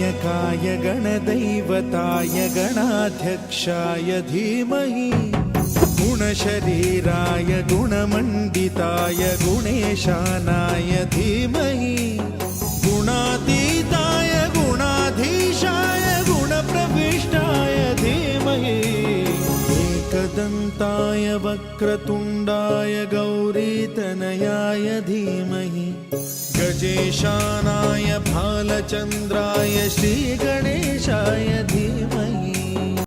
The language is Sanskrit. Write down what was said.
गणनायकाय गणदैवताय गणाध्यक्षाय धीमहि गुणशरीराय गुणमण्डिताय गुणेशानाय धीमहि गुणातीताय गुणाधीशाय गुणप्रविष्टाय धीमहि एकदन्ताय वक्रतुण्डाय गौरीतनयाय धीमहि गजेशानाय भालचन्द्राय श्रीगणेशाय धीमहि